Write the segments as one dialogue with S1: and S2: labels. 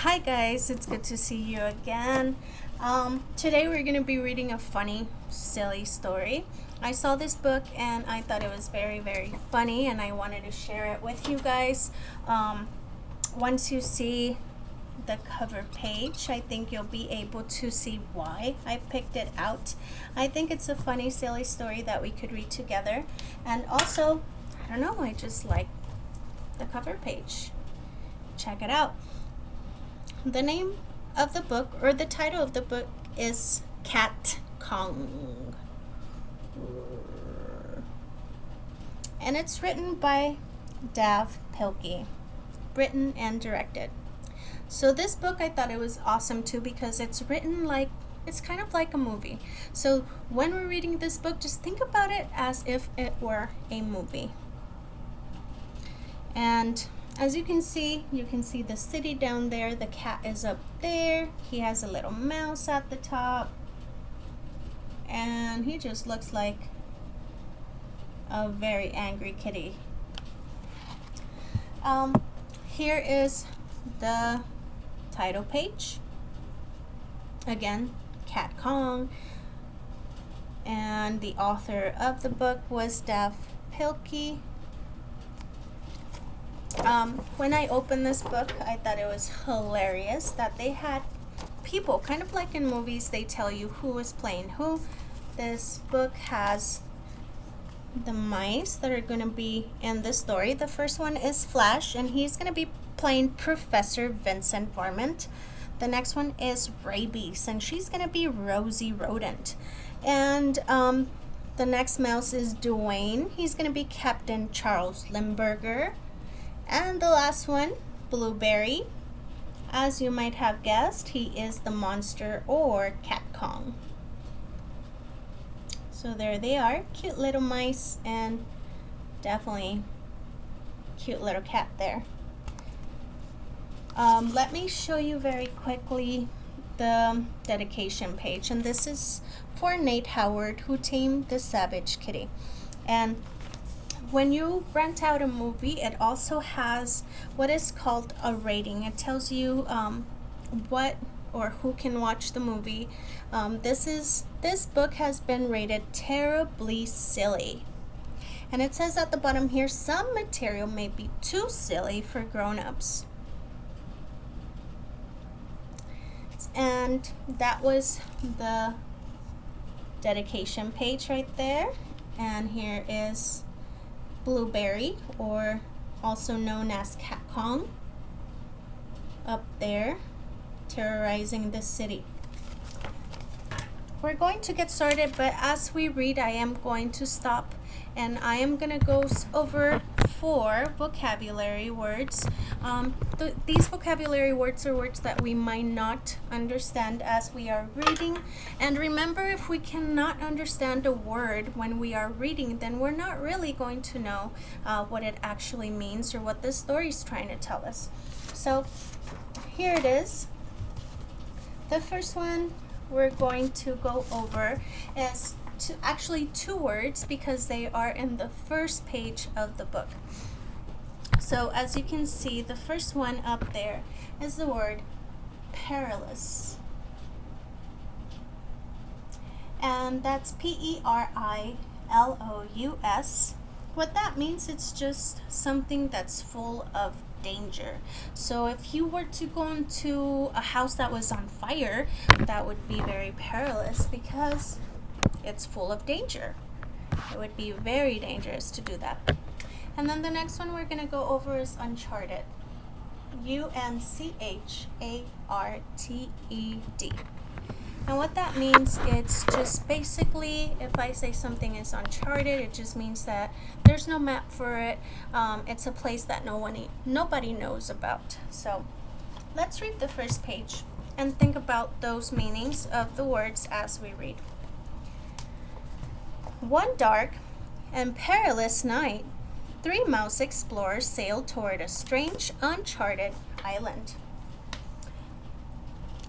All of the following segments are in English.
S1: Hi guys, it's good to see you again. Today we're going to be reading a funny, silly story. I saw this book and I thought it was very, very funny and I wanted to share it with you guys. Once you see the cover page, I think you'll be able to see why I picked it out. I think it's a funny, silly story that we could read together. And also, I don't know, I just like the cover page. Check it out. The name of the book, or the title of the book, is Kat Kong. And it's written by Dav Pilkey, written and directed. So this book, I thought it was awesome too because it's written like, it's kind of like a movie. So when we're reading this book, just think about it as if it were a movie. And as you can see the city down there. The cat is up there. He has a little mouse at the top. And he just looks like a very angry kitty. Here is the title page. Again, Kat Kong. And the author of the book was Dav Pilkey. When I opened this book, I thought it was hilarious that they had people, kind of like in movies, they tell you who is playing who. This book has the mice that are going to be in the story. The first one is Flash, and he's going to be playing Professor Vincent Varmint. The next one is Rabies, and she's going to be Rosie Rodent. And the next mouse is Dwayne. He's going to be Captain Charles Limburger. And the last one, Blueberry. As you might have guessed, he is the monster, or Kat Kong. So there they are, cute little mice, and definitely cute little cat there. Let me show you very quickly the dedication page, and this is for Nate Howard, who tamed the Savage Kitty. And when you rent out a movie, it also has what is called a rating. It tells you what or who can watch the movie. This book has been rated terribly silly. And it says at the bottom here, some material may be too silly for grown-ups. And that was the dedication page right there. And here is Blueberry, or also known as Kat Kong, up there terrorizing the city. We're going to get started, but as we read, I am going to stop and I am going to go over 4 vocabulary words. These vocabulary words are words that we might not understand as we are reading. And remember, if we cannot understand a word when we are reading, then we're not really going to know what it actually means or what the story is trying to tell us. So here it is. The first one we're going to go over is actually 2 words because they are in the first page of the book. So as you can see, the first one up there is the word perilous. And that's P-E-R-I-L-O-U-S. What that means, it's just something that's full of danger. So if you were to go into a house that was on fire, that would be very perilous because it's full of danger. It would be very dangerous to do that. And then the next one we're going to go over is Uncharted. U-N-C-H-A-R-T-E-D. And what that means, it's just basically, if I say something is uncharted, it just means that there's no map for it. It's a place that nobody knows about. So let's read the first page and think about those meanings of the words as we read. One dark and perilous night, 3 mouse explorers sailed toward a strange, uncharted island.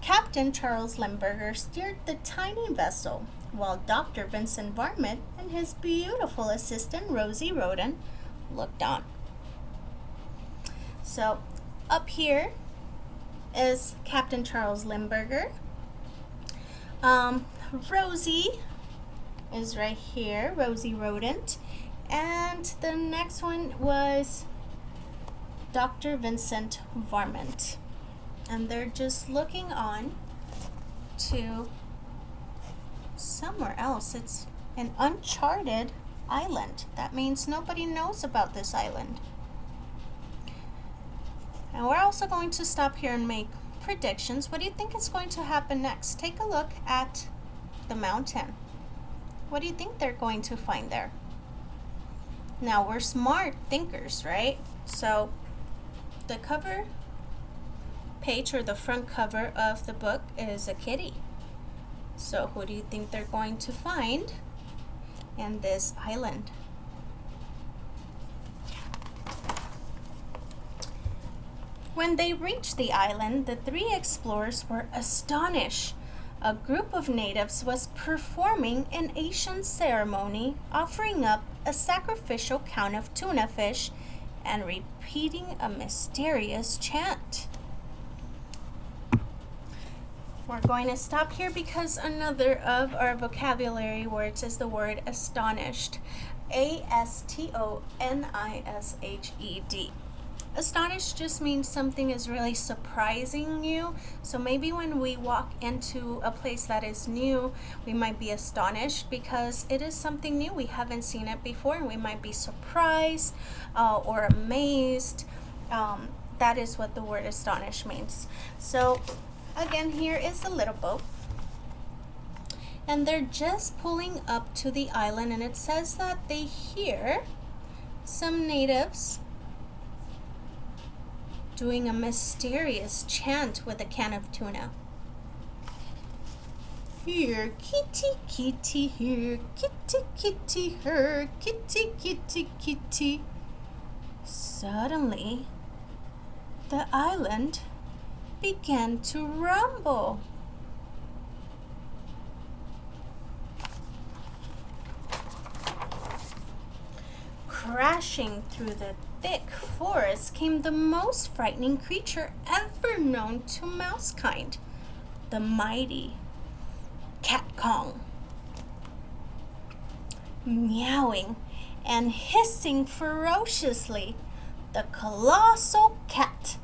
S1: Captain Charles Limburger steered the tiny vessel, while Dr. Vincent Varmint and his beautiful assistant Rosie Rodent looked on. So up here is Captain Charles Limburger. Rosie is right here, Rosie Rodent. And the next one was Dr. Vincent Varmint. And they're just looking on to somewhere else. It's an uncharted island. That means nobody knows about this island. And we're also going to stop here and make predictions. What do you think is going to happen next? Take a look at the mountain. What do you think they're going to find there? Now, we're smart thinkers, right? So the cover page, or the front cover of the book, is a kitty. So who do you think they're going to find in this island? When they reached the island, the three explorers were astonished. A group of natives was performing an ancient ceremony, offering up a sacrificial count of tuna fish and repeating a mysterious chant. We're going to stop here because another of our vocabulary words is the word astonished. A-S-T-O-N-I-S-H-E-D. Astonished just means something is really surprising you. So maybe when we walk into a place that is new, we might be astonished because it is something new. We haven't seen it before, and we might be surprised or amazed. That is what the word astonished means. So again, here is the little boat. And they're just pulling up to the island, and it says that they hear some natives doing a mysterious chant with a can of tuna. Here, kitty, kitty, here, kitty, kitty, her, kitty, kitty, kitty. Suddenly, the island began to rumble. Crashing through the thick forest came the most frightening creature ever known to mousekind, the mighty Kat Kong. Meowing and hissing ferociously, the colossal cat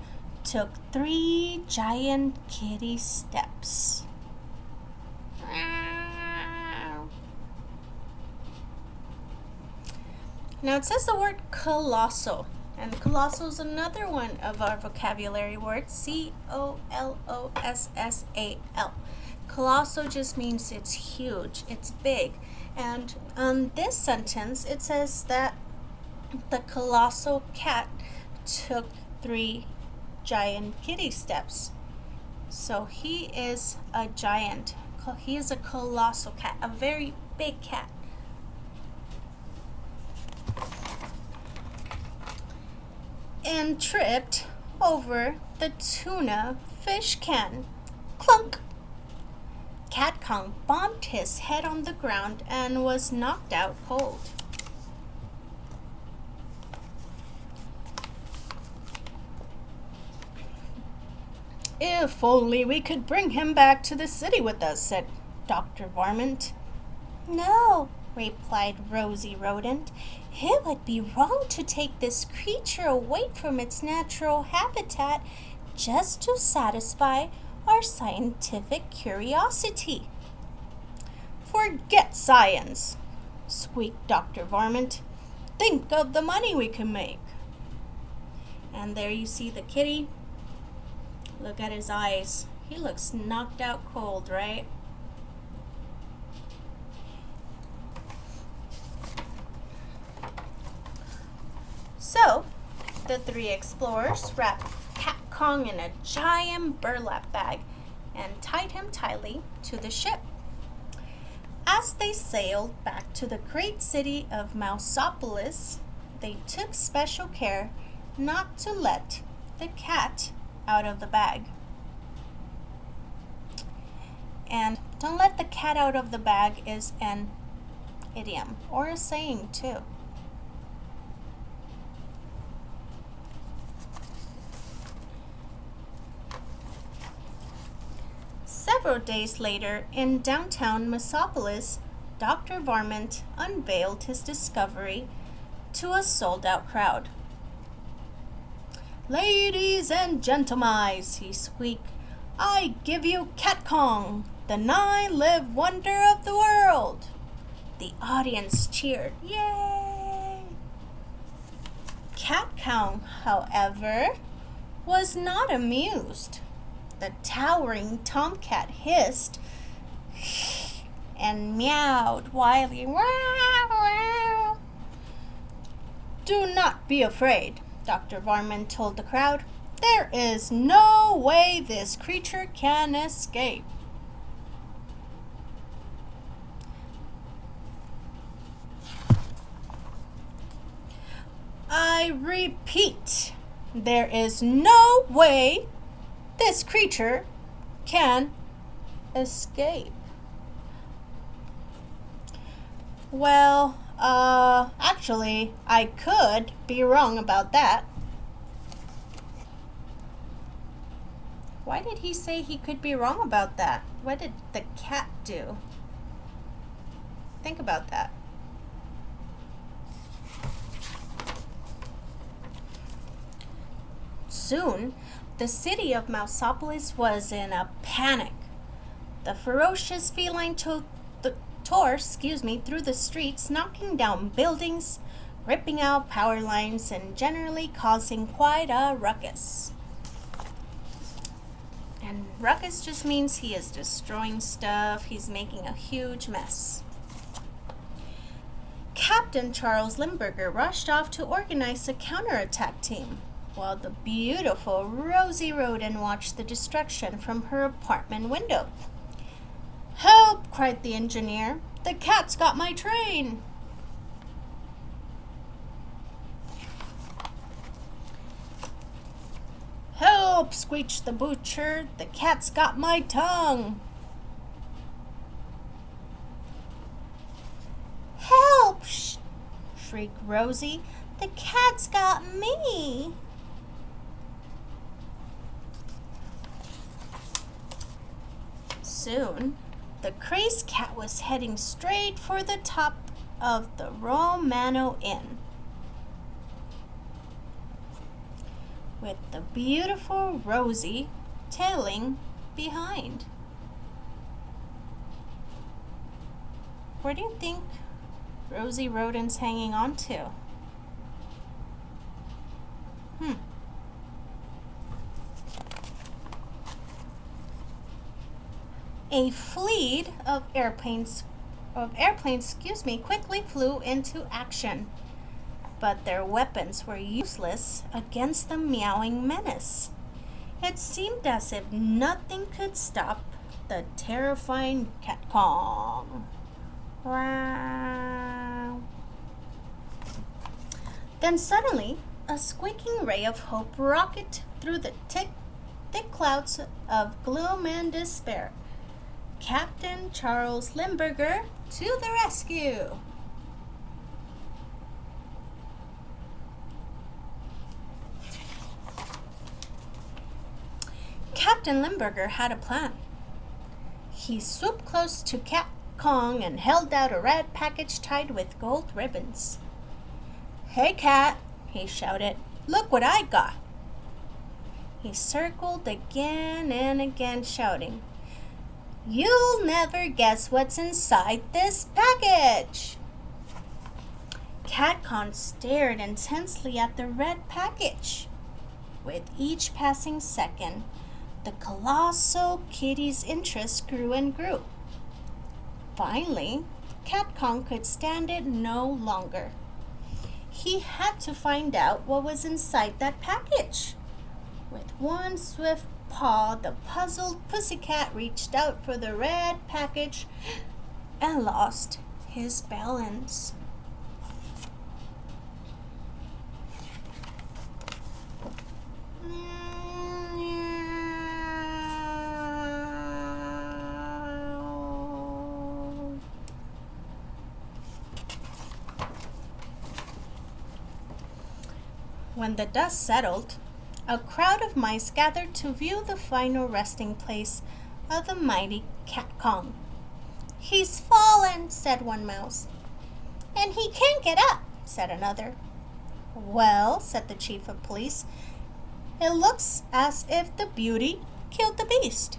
S1: took 3 giant kitty steps. Now it says the word colossal, and colossal is another one of our vocabulary words, C-O-L-O-S-S-A-L. Colossal just means it's huge, it's big. And on this sentence, it says that the colossal cat took 3 giant kitty steps. So he is a giant. He is a colossal cat, a very big cat. And tripped over the tuna fish can. Clunk! Kat Kong bumped his head on the ground and was knocked out cold. If only we could bring him back to the city with us, said Dr. Varmint. No, replied Rosie Rodent. It would be wrong to take this creature away from its natural habitat just to satisfy our scientific curiosity. Forget science, squeaked Dr. Varmint. Think of the money we can make. And there you see the kitty. Look at his eyes. He looks knocked out cold, right? So, the 3 explorers wrapped Kat Kong in a giant burlap bag and tied him tightly to the ship. As they sailed back to the great city of Mouseopolis, they took special care not to let the cat out of the bag. And don't let the cat out of the bag is an idiom or a saying too. Several days later, in downtown Mesopolis, Dr. Varmint unveiled his discovery to a sold-out crowd. "Ladies and gentlemen," he squeaked, "I give you Kat Kong, the nine-live wonder of the world." The audience cheered, "Yay!" Kat Kong, however, was not amused. The towering tomcat hissed and meowed wildly. "Wow, wow." "Do not be afraid," Dr. Varmint told the crowd. "There is no way this creature can escape." "I repeat, there is no way this creature can escape." "Well, actually, I could be wrong about that." Why did he say he could be wrong about that? What did the cat do? Think about that. Soon, the city of Mousopolis was in a panic. The ferocious feline tore through the streets, knocking down buildings, ripping out power lines, and generally causing quite a ruckus. And ruckus just means he is destroying stuff. He's making a huge mess. Captain Charles Limburger rushed off to organize a counterattack team, while the beautiful Rosie Roden watched the destruction from her apartment window. "Help!" cried the engineer. "The cat's got my train!" "Help!" squeaked the butcher. "The cat's got my tongue!" "Help!" shrieked Rosie. "The cat's got me!" Soon, the crazed cat was heading straight for the top of the Romano Inn, with the beautiful Rosie tailing behind. Where do you think Rosie Roden's hanging on to? A fleet of airplanes quickly flew into action, but their weapons were useless against the meowing menace. It seemed as if nothing could stop the terrifying Kat Kong. Wow. Then suddenly, a squeaking ray of hope rocketed through the thick clouds of gloom and despair. Captain Charles Limburger to the rescue! Captain Limburger had a plan. He swooped close to Kat Kong and held out a red package tied with gold ribbons. "Hey, Cat," he shouted, "look what I got." He circled again and again, shouting, "You'll never guess what's inside this package." Kat Kong stared intensely at the red package. With each passing second, the colossal kitty's interest grew and grew. Finally, Kat Kong could stand it no longer. He had to find out what was inside that package. With one swift paw, the puzzled pussycat reached out for the red package and lost his balance. When the dust settled, a crowd of mice gathered to view the final resting place of the mighty Kat Kong. "He's fallen," said one mouse. "And he can't get up," said another. "Well," said the chief of police, "it looks as if the beauty killed the beast."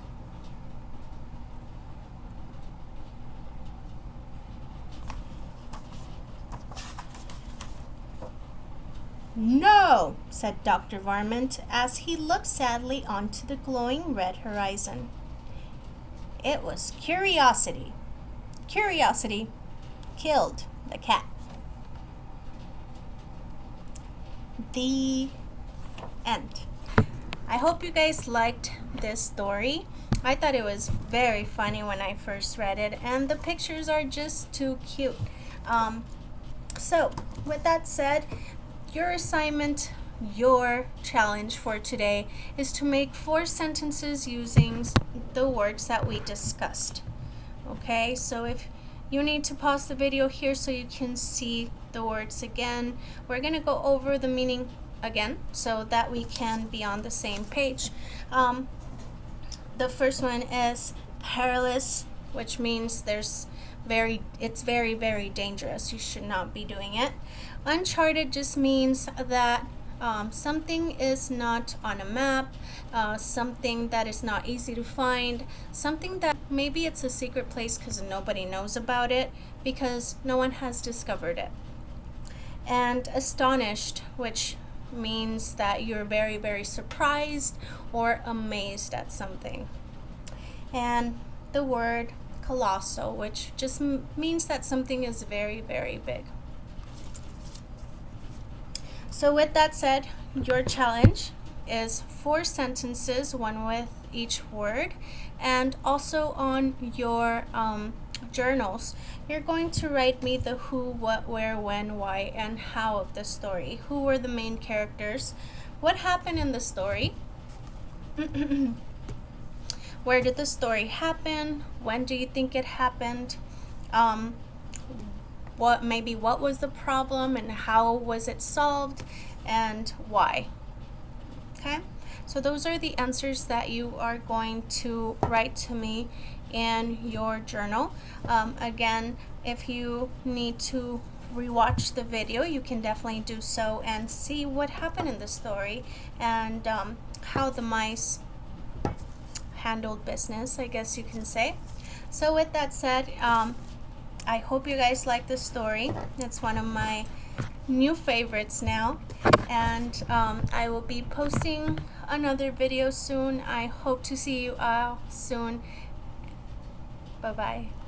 S1: "No," said Dr. Varmint as he looked sadly onto the glowing red horizon. "It was curiosity. Curiosity killed the cat." The end. I hope you guys liked this story. I thought it was very funny when I first read it, and the pictures are just too cute. So, with that said, your assignment, your challenge for today is to make 4 sentences using the words that we discussed. Okay, so if you need to pause the video here so you can see the words again, we're going to go over the meaning again so that we can be on the same page. The first one is perilous, which means it's very, very dangerous. You should not be doing it. Uncharted just means that something is not on a map, something that is not easy to find, something that maybe it's a secret place because nobody knows about it because no one has discovered it. And astonished, which means that you're very, very surprised or amazed at something. And the word colossal, which just means that something is very, very big. So with that said, your challenge is 4 sentences, 1 with each word, and also on your journals, you're going to write me the who, what, where, when, why, and how of the story. Who were the main characters? What happened in the story? Where did the story happen? When do you think it happened? What was the problem and how was it solved and why? Okay, so those are the answers that you are going to write to me in your journal. Again, if you need to rewatch the video, you can definitely do so and see what happened in the story and how the mice handled business, I guess you can say. So with that said, I hope you guys like this story. It's one of my new favorites now, and I will be posting another video soon. I hope to see you all soon. Bye bye.